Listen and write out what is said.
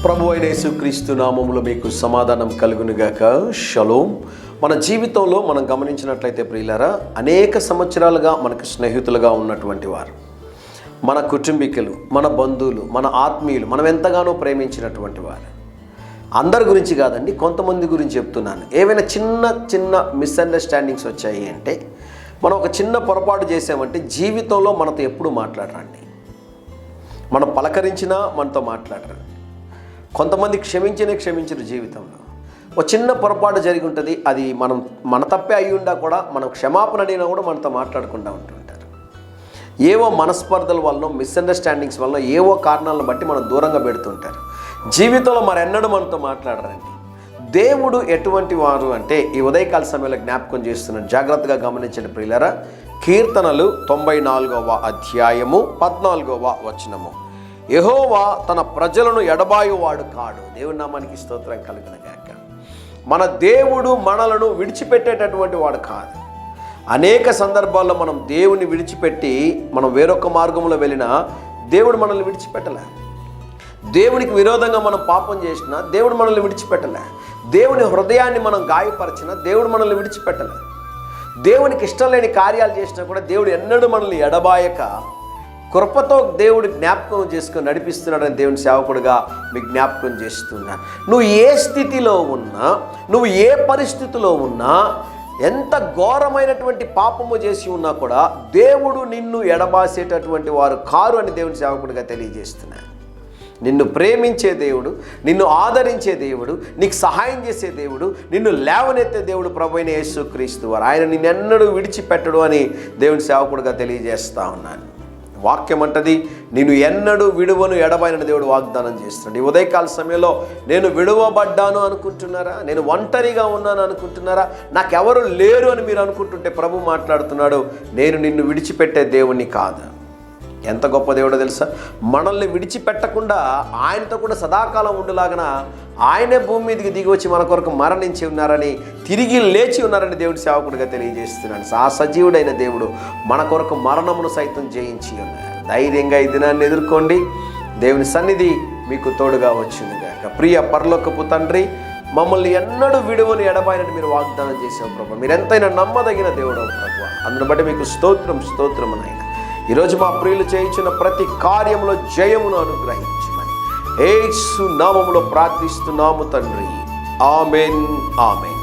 ప్రభు అయిన యేసుక్రీస్తు నామములో మీకు సమాధానం కలుగునుగాక. షలోమ్. మన జీవితంలో మనం గమనించినట్లయితే ప్రియులారా, అనేక సంవత్సరాలుగా మనకు స్నేహితులుగా ఉన్నటువంటి వారు, మన కుటుంబీకులు, మన బంధువులు, మన ఆత్మీయులు, మనం ఎంతగానో ప్రేమించినటువంటి వారు, అందరి గురించి కాదండి, కొంతమంది గురించి చెప్తున్నాను. ఏవైనా చిన్న చిన్న మిస్అండర్స్టాండింగ్స్ వచ్చాయి అంటే, మనం ఒక చిన్న పొరపాటు చేసామంటే జీవితంలో మనతో ఎప్పుడు మాట్లాడరండి. మనం పలకరించినా మనతో మాట్లాడరు. కొంతమంది క్షమించరు జీవితంలో. ఒక చిన్న పొరపాటు జరిగి ఉంటుంది, అది మన తప్పే అయి ఉండా కూడా మనం క్షమాపణ అడిగినా కూడా మనతో మాట్లాడకుండా ఉంటుంటారు. ఏవో మనస్పర్ధల వల్ల, మిస్అండర్స్టాండింగ్స్ వల్ల, ఏవో కారణాలను బట్టి మనం దూరంగా పెడుతుంటారు. జీవితంలో మరెన్నడూ మనతో మాట్లాడరండి. దేవుడు ఎటువంటి వారు అంటే, ఈ ఉదయకాల సమయంలో జ్ఞాపకం చేస్తున్నాడు. జాగ్రత్తగా గమనించండి ప్రియులారా. కీర్తనలు 94వ అధ్యాయము 14వ వచనము. యెహోవా తన ప్రజలను ఎడబాయువాడు కాడు. దేవుని నామానికి స్తోత్రం కలుగునుగాక. మన దేవుడు మనలను విడిచిపెట్టేటటువంటి వాడు కాదు. అనేక సందర్భాల్లో మనం దేవుని విడిచిపెట్టి మనం వేరొక మార్గంలో వెళ్ళినా దేవుడు మనల్ని విడిచిపెట్టలే. దేవునికి విరోధంగా మనం పాపం చేసినా దేవుడు మనల్ని విడిచిపెట్టలే. దేవుని హృదయాన్ని మనం గాయపరిచినా దేవుడు మనల్ని విడిచిపెట్టలే. దేవునికి ఇష్టం లేని కార్యాలు చేసినా కూడా దేవుడు ఎన్నడూ మనల్ని ఎడబాయక కృపతో దేవుడు జ్ఞాపకం చేసుకొని నడిపిస్తున్నాడని దేవుని సేవకుడుగా మీకు జ్ఞాపకం చేస్తున్నాను. నువ్వు ఏ స్థితిలో ఉన్నా, నువ్వు ఏ పరిస్థితిలో ఉన్నా, ఎంత ఘోరమైనటువంటి పాపము చేసి ఉన్నా కూడా దేవుడు నిన్ను ఎడబాసేటటువంటి వారు కారు అని దేవుని సేవకుడిగా తెలియజేస్తున్నాను. నిన్ను ప్రేమించే దేవుడు, నిన్ను ఆదరించే దేవుడు, నీకు సహాయం చేసే దేవుడు, నిన్ను లేవనెత్తే దేవుడు ప్రభువైన యేసుక్రీస్తు వారు. ఆయన నిన్నెన్నడూ విడిచిపెట్టడు అని దేవుని సేవకుడిగా తెలియజేస్తా ఉన్నాను. వాక్యం అంటది, నేను ఎన్నడూ విడువను ఎడబాయనని దేవుడు వాగ్దానం చేస్తున్నాడు. ఈ ఉదయకాల సమయంలో నేను విడువబడ్డాను అనుకుంటున్నారా? నేను ఒంటరిగా ఉన్నాను అనుకుంటున్నారా? నాకెవరు లేరు అని మీరు అనుకుంటుంటే ప్రభు మాట్లాడుతున్నాడు, నేను నిన్ను విడిచిపెట్టే దేవుణ్ణి కాదు. ఎంత గొప్ప దేవుడో తెలుసా? మనల్ని విడిచిపెట్టకుండా ఆయనతో కూడా సదాకాలం ఉండేలాగన ఆయనే భూమి మీదకి దిగి వచ్చి మన కొరకు మరణించి ఉన్నారని, తిరిగి లేచి ఉన్నారని దేవుడి సేవకుడిగా తెలియజేస్తున్నాడు. సజీవుడైన దేవుడు మన కొరకు మరణమును సైతం జయించి ఉన్నారు. ధైర్యంగా ఈ దినాన్ని ఎదుర్కోండి. దేవుని సన్నిధి మీకు తోడుగా వచ్చిందిగాక. ప్రియ పరలోకపు తండ్రి, మమ్మల్ని ఎన్నడూ విడువని ఎడబాయనని మీరు వాగ్దానం చేసావు ప్రభు. మీరు ఎంతైనా నమ్మదగిన దేవుడు ప్రభు. అందును బట్టి మీకు స్తోత్రం నాయన. ఈరోజు మా ప్రియులు చేయించిన ప్రతి కార్యంలో జయమును అనుగ్రహించమని యేసు నామములో ప్రార్థిస్తున్నాము తండ్రి. ఆమేన్, ఆమేన్.